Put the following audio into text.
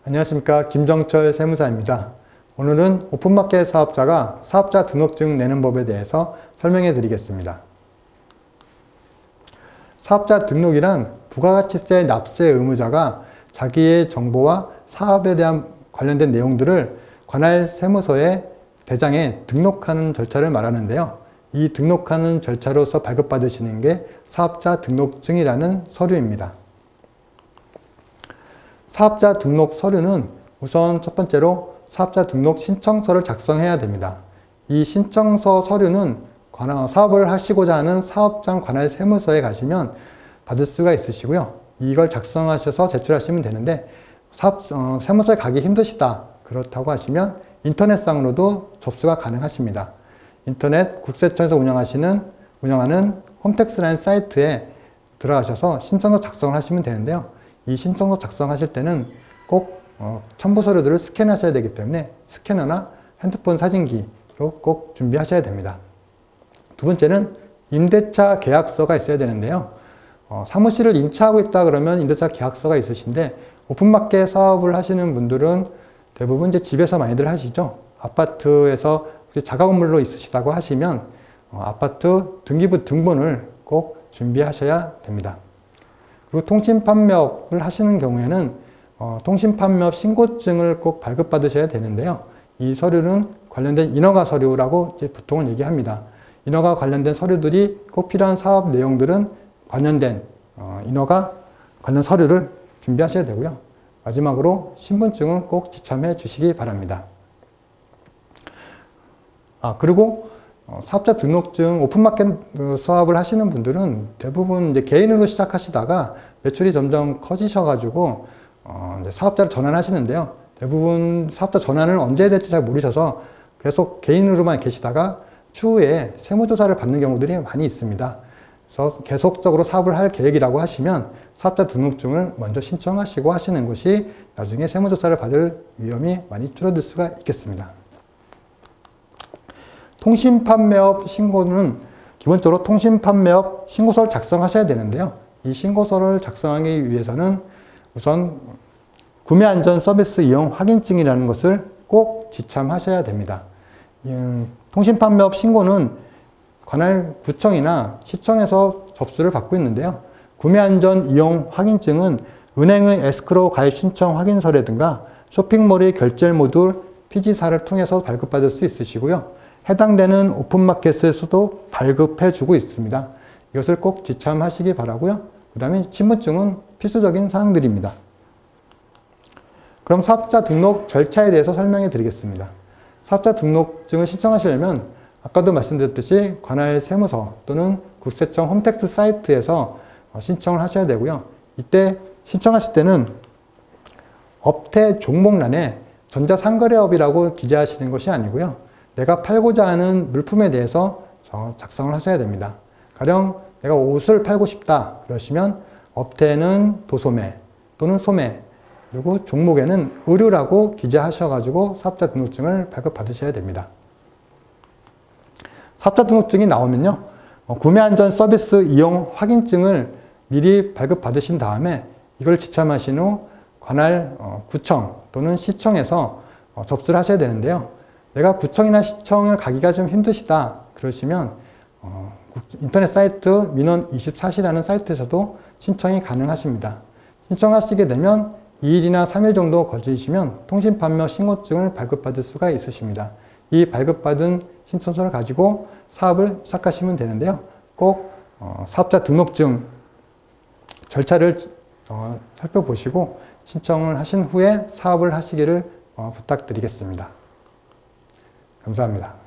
안녕하십니까, 김정철 세무사입니다. 오늘은 오픈마켓 사업자가 사업자 등록증 내는 법에 대해서 설명해 드리겠습니다. 사업자 등록이란 부가가치세 납세 의무자가 자기의 정보와 사업에 대한 관련된 내용들을 관할 세무서에 대장에 등록하는 절차를 말하는데요. 이 등록하는 절차로서 발급받으시는 게 사업자 등록증이라는 서류입니다. 사업자 등록 서류는 우선 첫 번째로 사업자 등록 신청서를 작성해야 됩니다. 이 신청서 서류는 사업을 하시고자 하는 사업장 관할 세무서에 가시면 받을 수가 있으시고요. 이걸 작성하셔서 제출하시면 되는데 세무서에 가기 힘드시다 그렇다고 하시면 인터넷상으로도 접수가 가능하십니다. 인터넷 국세청에서 운영하는 홈택스라는 사이트에 들어가셔서 신청서 작성을 하시면 되는데요. 이 신청서 작성하실 때는 꼭 첨부 서류들을 스캔하셔야 되기 때문에 스캐너나 핸드폰 사진기로 꼭 준비하셔야 됩니다. 두 번째는 임대차 계약서가 있어야 되는데요. 사무실을 임차하고 있다 그러면 임대차 계약서가 있으신데 오픈마켓 사업을 하시는 분들은 대부분 이제 집에서 많이들 하시죠. 아파트에서 자가 건물로 있으시다고 하시면 아파트 등기부 등본을 꼭 준비하셔야 됩니다. 그리고 통신판매업을 하시는 경우에는 통신판매업 신고증을 꼭 발급받으셔야 되는데요. 이 서류는 관련된 인허가 서류라고 보통은 얘기합니다. 인허가 관련된 서류들이 꼭 필요한 사업 내용들은 관련된 인허가 관련 서류를 준비하셔야 되고요. 마지막으로 신분증은 꼭 지참해 주시기 바랍니다. 그리고 사업자 등록증 오픈마켓 사업을 하시는 분들은 대부분 이제 개인으로 시작하시다가 매출이 점점 커지셔가지고 이제 사업자를 전환하시는데요. 대부분 사업자 전환을 언제 해야 될지 잘 모르셔서 계속 개인으로만 계시다가 추후에 세무조사를 받는 경우들이 많이 있습니다. 그래서 계속적으로 사업을 할 계획이라고 하시면 사업자 등록증을 먼저 신청하시고 하시는 것이 나중에 세무조사를 받을 위험이 많이 줄어들 수가 있겠습니다. 통신판매업 신고는 기본적으로 통신판매업 신고서를 작성하셔야 되는데요. 이 신고서를 작성하기 위해서는 우선 구매안전 서비스 이용 확인증이라는 것을 꼭 지참하셔야 됩니다. 통신판매업 신고는 관할 구청이나 시청에서 접수를 받고 있는데요. 구매안전 이용 확인증은 은행의 에스크로우 가입 신청 확인서라든가 쇼핑몰의 결제 모듈 PG사를 통해서 발급받을 수 있으시고요. 해당되는 오픈마켓에서도 발급해주고 있습니다. 이것을 꼭 지참하시기 바라고요. 그 다음에 신분증은 필수적인 사항들입니다. 그럼 사업자 등록 절차에 대해서 설명해 드리겠습니다. 사업자 등록증을 신청하시려면 아까도 말씀드렸듯이 관할 세무서 또는 국세청 홈택스 사이트에서 신청을 하셔야 되고요. 이때 신청하실 때는 업태 종목란에 전자상거래업이라고 기재하시는 것이 아니고요. 내가 팔고자 하는 물품에 대해서 작성을 하셔야 됩니다. 가령 내가 옷을 팔고 싶다 그러시면 업태는 도소매 또는 소매 그리고 종목에는 의류라고 기재하셔가지고 사업자 등록증을 발급받으셔야 됩니다. 사업자 등록증이 나오면요. 구매안전 서비스 이용 확인증을 미리 발급받으신 다음에 이걸 지참하신 후 관할 구청 또는 시청에서 접수를 하셔야 되는데요. 내가 구청이나 시청을 가기가 좀 힘드시다 그러시면 인터넷 사이트 민원24시라는 사이트에서도 신청이 가능하십니다. 신청하시게 되면 2일이나 3일 정도 걸리시면 통신판매업 신고증을 발급받을 수가 있으십니다. 이 발급받은 신청서를 가지고 사업을 시작하시면 되는데요. 꼭 사업자 등록증 절차를 살펴보시고 신청을 하신 후에 사업을 하시기를 부탁드리겠습니다. 감사합니다.